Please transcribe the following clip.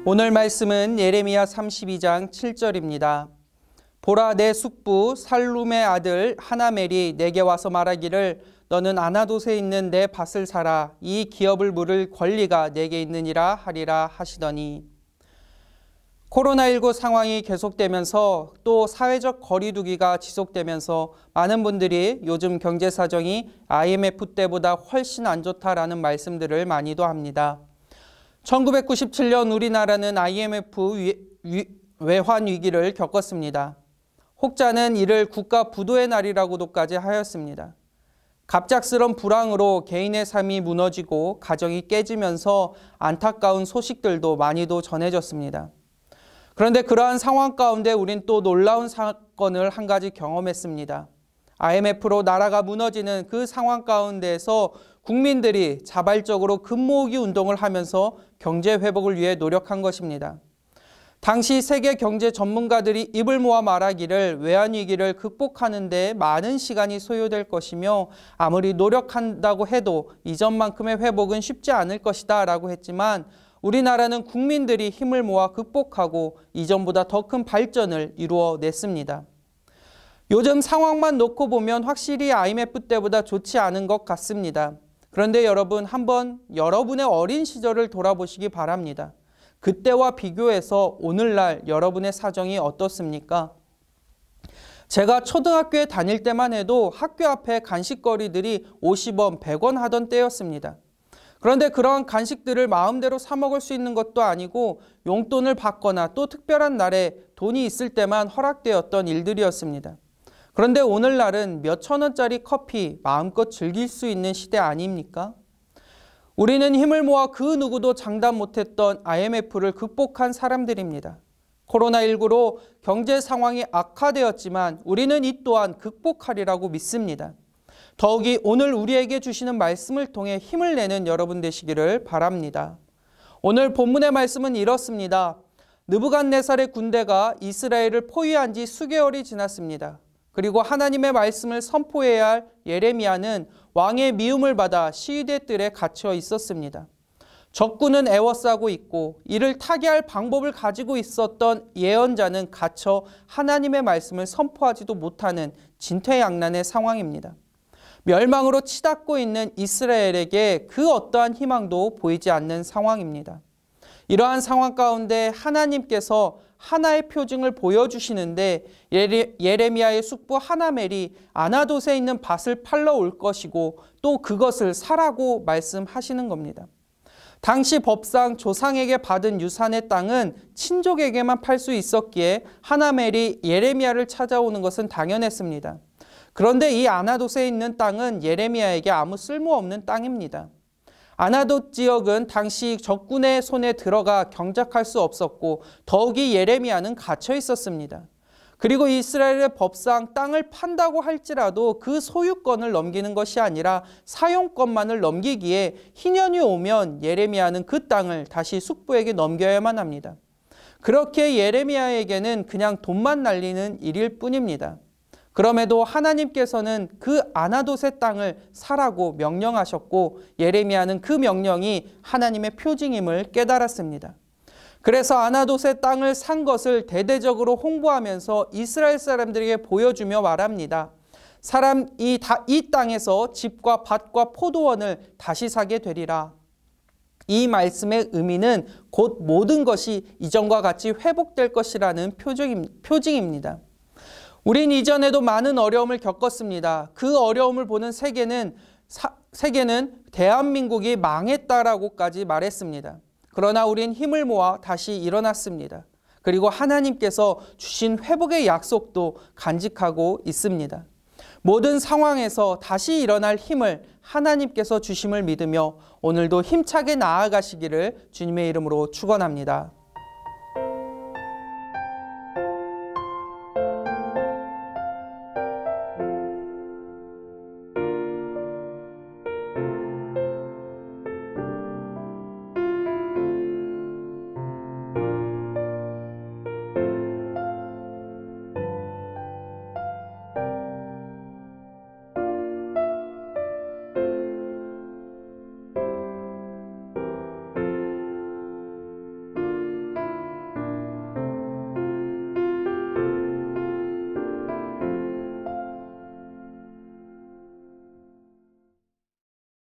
오늘 말씀은 예레미야 32장 7절입니다. 보라, 내 숙부 살룸의 아들 하나멜이 내게 와서 말하기를 너는 아나돗에 있는 내 밭을 사라. 이 기업을 물을 권리가 내게 있느니라 하리라 하시더니, 코로나19 상황이 계속되면서 또 사회적 거리두기가 지속되면서 많은 분들이 요즘 경제 사정이 IMF 때보다 훨씬 안 좋다라는 말씀들을 많이도 합니다. 1997년 우리나라는 IMF 외환 위기를 겪었습니다. 혹자는 이를 국가 부도의 날이라고도까지 하였습니다. 갑작스런 불황으로 개인의 삶이 무너지고 가정이 깨지면서 안타까운 소식들도 많이도 전해졌습니다. 그런데 그러한 상황 가운데 우린 또 놀라운 사건을 한 가지 경험했습니다. IMF로 나라가 무너지는 그 상황 가운데에서 국민들이 자발적으로 금 모으기 운동을 하면서 경제 회복을 위해 노력한 것입니다. 당시 세계 경제 전문가들이 입을 모아 말하기를 외환위기를 극복하는 데 많은 시간이 소요될 것이며 아무리 노력한다고 해도 이전만큼의 회복은 쉽지 않을 것이다 라고 했지만 우리나라는 국민들이 힘을 모아 극복하고 이전보다 더 큰 발전을 이루어냈습니다. 요즘 상황만 놓고 보면 확실히 IMF 때보다 좋지 않은 것 같습니다. 그런데 여러분, 한번 여러분의 어린 시절을 돌아보시기 바랍니다. 그때와 비교해서 오늘날 여러분의 사정이 어떻습니까? 제가 초등학교에 다닐 때만 해도 학교 앞에 간식거리들이 50원, 100원 하던 때였습니다. 그런데 그러한 간식들을 마음대로 사 먹을 수 있는 것도 아니고 용돈을 받거나 또 특별한 날에 돈이 있을 때만 허락되었던 일들이었습니다. 그런데 오늘날은 몇천 원짜리 커피 마음껏 즐길 수 있는 시대 아닙니까? 우리는 힘을 모아 그 누구도 장담 못했던 IMF를 극복한 사람들입니다. 코로나19로 경제 상황이 악화되었지만 우리는 이 또한 극복하리라고 믿습니다. 더욱이 오늘 우리에게 주시는 말씀을 통해 힘을 내는 여러분 되시기를 바랍니다. 오늘 본문의 말씀은 이렇습니다. 느부갓네살의 군대가 이스라엘을 포위한 지 수개월이 지났습니다. 그리고 하나님의 말씀을 선포해야 할 예레미야는 왕의 미움을 받아 시위대 뜰에 갇혀 있었습니다. 적군은 애워싸고 있고 이를 타개할 방법을 가지고 있었던 예언자는 갇혀 하나님의 말씀을 선포하지도 못하는 진퇴양난의 상황입니다. 멸망으로 치닫고 있는 이스라엘에게 그 어떠한 희망도 보이지 않는 상황입니다. 이러한 상황 가운데 하나님께서 하나의 표징을 보여주시는데 예레미야의 숙부 하나멜이 아나돗에 있는 밭을 팔러 올 것이고 또 그것을 사라고 말씀하시는 겁니다. 당시 법상 조상에게 받은 유산의 땅은 친족에게만 팔 수 있었기에 하나멜이 예레미야를 찾아오는 것은 당연했습니다. 그런데 이 아나돗에 있는 땅은 예레미야에게 아무 쓸모없는 땅입니다. 아나돗 지역은 당시 적군의 손에 들어가 경작할 수 없었고 더욱이 예레미야는 갇혀 있었습니다. 그리고 이스라엘의 법상 땅을 판다고 할지라도 그 소유권을 넘기는 것이 아니라 사용권만을 넘기기에 희년이 오면 예레미야는 그 땅을 다시 숙부에게 넘겨야만 합니다. 그렇게 예레미야에게는 그냥 돈만 날리는 일일 뿐입니다. 그럼에도 하나님께서는 그 아나돗의 땅을 사라고 명령하셨고 예레미야는 그 명령이 하나님의 표징임을 깨달았습니다. 그래서 아나돗의 땅을 산 것을 대대적으로 홍보하면서 이스라엘 사람들에게 보여주며 말합니다. 사람이 이 땅에서 집과 밭과 포도원을 다시 사게 되리라. 이 말씀의 의미는 곧 모든 것이 이전과 같이 회복될 것이라는 표징입니다. 우린 이전에도 많은 어려움을 겪었습니다. 그 어려움을 보는 세계는 대한민국이 망했다라고까지 말했습니다. 그러나 우린 힘을 모아 다시 일어났습니다. 그리고 하나님께서 주신 회복의 약속도 간직하고 있습니다. 모든 상황에서 다시 일어날 힘을 하나님께서 주심을 믿으며 오늘도 힘차게 나아가시기를 주님의 이름으로 축원합니다.